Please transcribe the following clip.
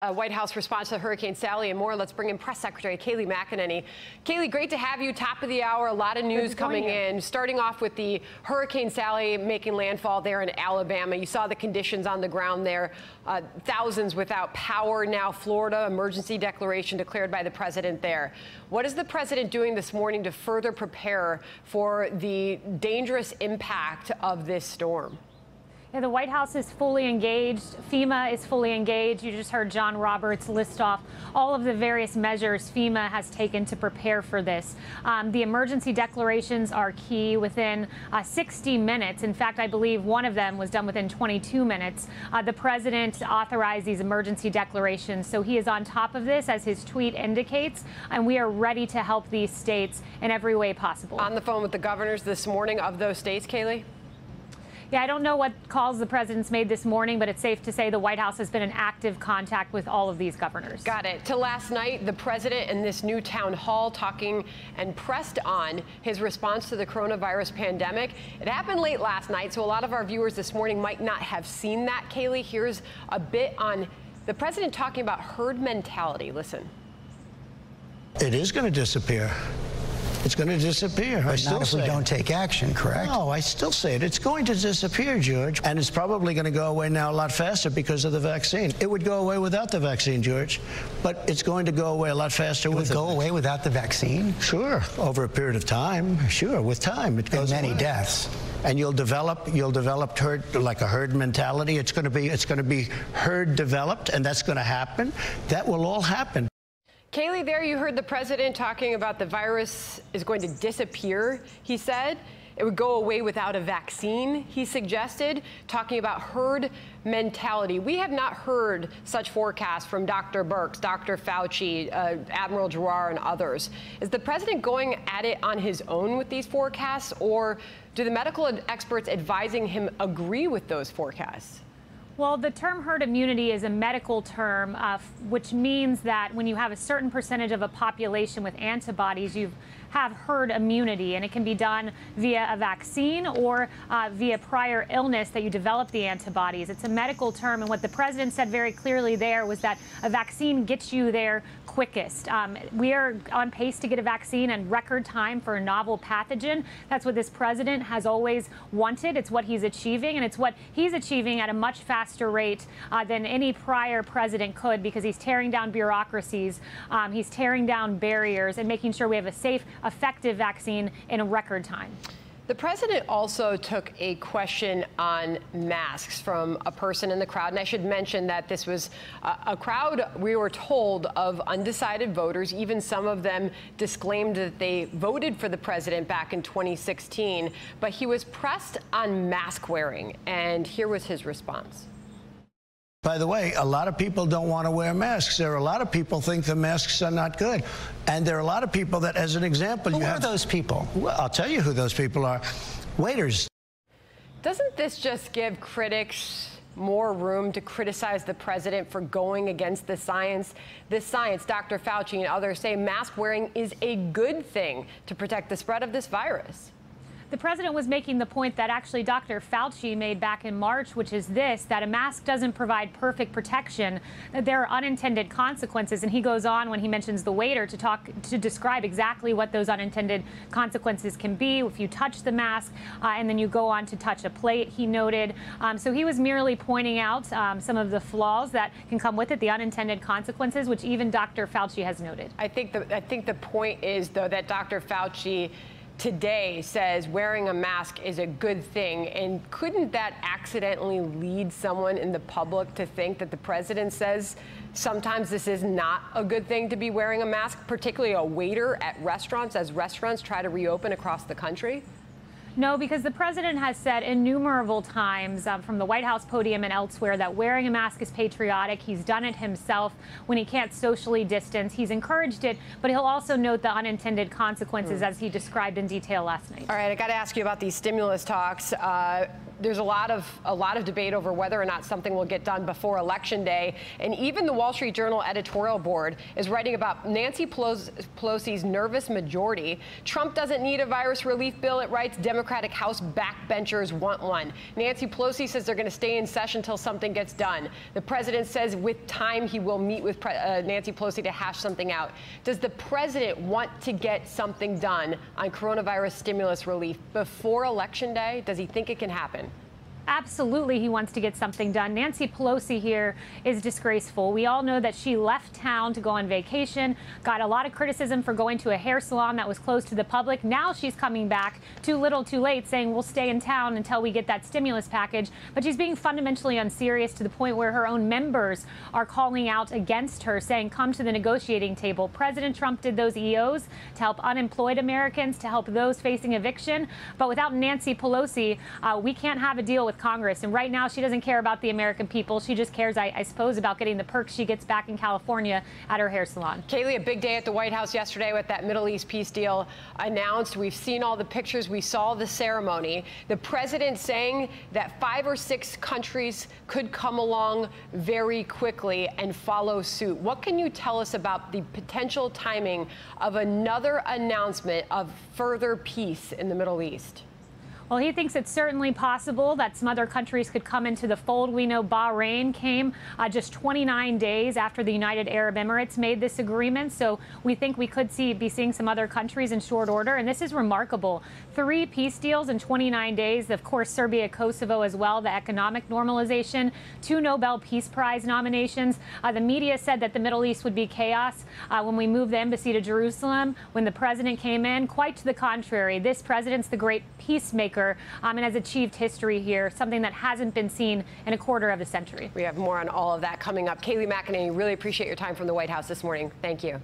White House response to Hurricane Sally and more. Let's bring in Press Secretary Kayleigh McEnany. Kayleigh, great to have you. Top of the hour, a lot of news coming in. Starting off with the Hurricane Sally making landfall there in Alabama. You saw the conditions on the ground there. Thousands without power. Now Florida, emergency declaration declared by the president there. What is the president doing this morning to further prepare for the dangerous impact of this storm? Yeah, the White House is fully engaged. FEMA is fully engaged. You just heard John Roberts list off all of the various measures FEMA has taken to prepare for this. The emergency declarations are key within 60 minutes. In fact, I believe one of them was done within 22 minutes. The president authorized these emergency declarations, so he is on top of this, as his tweet indicates, and we are ready to help these states in every way possible. On the phone with the governors this morning of those states, Kayleigh? Yeah, I don't know what calls the president's made this morning, but it's safe to say the White House has been in active contact with all of these governors. Got it. To last night, the president in this new town hall talking and pressed on his response to the coronavirus pandemic. It happened late last night, so a lot of our viewers this morning might not have seen that. Kayleigh, here's a bit on the president talking about herd mentality. Listen. It is going to disappear. It's going to disappear. But not if we don't take action, correct? No, I still say it. It's going to disappear, George. And it's probably going to go away now a lot faster because of the vaccine. It would go away without the vaccine, George. But it's going to go away a lot faster with it. It would go away without the vaccine? Sure. Over a period of time. Sure. With time. It goes and many away. deaths. And you'll develop herd, like a herd mentality. It's going to be herd developed, and that's going to happen. That will all happen. Kayleigh, there you heard the president talking about the virus is going to disappear, he said. It would go away without a vaccine, he suggested, talking about herd mentality. We have not heard such forecasts from Dr. Birx, Dr. Fauci, Admiral Giroir, and others. Is the president going at it on his own with these forecasts, or do the medical experts advising him agree with those forecasts? Well, the term herd immunity is a medical term, which means that when you have a certain percentage of a population with antibodies, you have herd immunity, and it can be done via a vaccine or via prior illness that you develop the antibodies. It's a medical term, and what the president said very clearly there was that a vaccine gets you there quickest. We are on pace to get a vaccine in record time for a novel pathogen. That's what this president has always wanted. It's what he's achieving, and it's what he's achieving at a much faster rate than any prior president could, because he's tearing down bureaucracies, he's tearing down barriers, and making sure we have a safe, effective vaccine in a record time. The president also took a question on masks from a person in the crowd. And I should mention that this was a crowd, we were told, of undecided voters. Even some of them disclaimed that they voted for the president back in 2016. But he was pressed on mask wearing, and here was his response. By the way, a lot of people don't want to wear masks. There are a lot of people think the masks are not good. And there are a lot of people that, as an example, Who are those people? Well, I'll tell you who those people are. Waiters. Doesn't this just give critics more room to criticize the president for going against the science? This science, Dr. Fauci and others say mask wearing is a good thing to protect the spread of this virus. The president was making the point that actually Dr. Fauci made back in March, which is this, that a mask doesn't provide perfect protection, that there are unintended consequences. And he goes on, when he mentions the waiter, to describe exactly what those unintended consequences can be if you touch the mask and then you go on to touch a plate, he noted. So he was merely pointing out some of the flaws that can come with it, the unintended consequences, which even Dr. Fauci has noted. I think the point is, though, that Dr. Fauci today says wearing a mask is a good thing. And couldn't that accidentally lead someone in the public to think that the president says sometimes this is not a good thing to be wearing a mask, particularly a waiter at restaurants, as restaurants try to reopen across the country? No, because the president has said innumerable times from the White House podium and elsewhere that wearing a mask is patriotic. He's done it himself when he can't socially distance. He's encouraged it, but he'll also note the unintended consequences as he described in detail last night. All right, I got to ask you about these stimulus talks. there's a lot of debate over whether or not something will get done before Election Day. And even the Wall Street Journal editorial board is writing about Nancy Pelosi's nervous majority. Trump doesn't need a virus relief bill, it writes. Democratic House backbenchers want one. Nancy Pelosi says they're going to stay in session until something gets done. The president says with time he will meet with Nancy Pelosi to hash something out. Does the president want to get something done on coronavirus stimulus relief before Election Day? Does he think it can happen? Absolutely, he wants to get something done. Nancy Pelosi here is disgraceful. We all know that she left town to go on vacation, got a lot of criticism for going to a hair salon that was closed to the public. Now she's coming back too little too late, saying we'll stay in town until we get that stimulus package. But she's being fundamentally unserious to the point where her own members are calling out against her, saying come to the negotiating table. President Trump did those EOs to help unemployed Americans, to help those facing eviction. But without Nancy Pelosi, we can't have a deal with Congress. And right now, she doesn't care about the American people. She just cares, I suppose, about getting the perks she gets back in California at her hair salon. Kayleigh, a big day at the White House yesterday with that Middle East peace deal announced. We've seen all the pictures. We saw the ceremony. The president saying that 5 or 6 countries could come along very quickly and follow suit. What can you tell us about the potential timing of another announcement of further peace in the Middle East? Well, he thinks it's certainly possible that some other countries could come into the fold. We know Bahrain came just 29 days after the United Arab Emirates made this agreement. So we think we could be seeing some other countries in short order. And this is remarkable. 3 peace deals in 29 days. Of course, Serbia, Kosovo as well, the economic normalization, 2 Nobel Peace Prize nominations. The media said that the Middle East would be chaos when we moved the embassy to Jerusalem, when the president came in. Quite to the contrary. This president's the great peacemaker. And has achieved history here, something that hasn't been seen in a quarter of a century. We have more on all of that coming up. Kayleigh McEnany, really appreciate your time from the White House this morning. Thank you.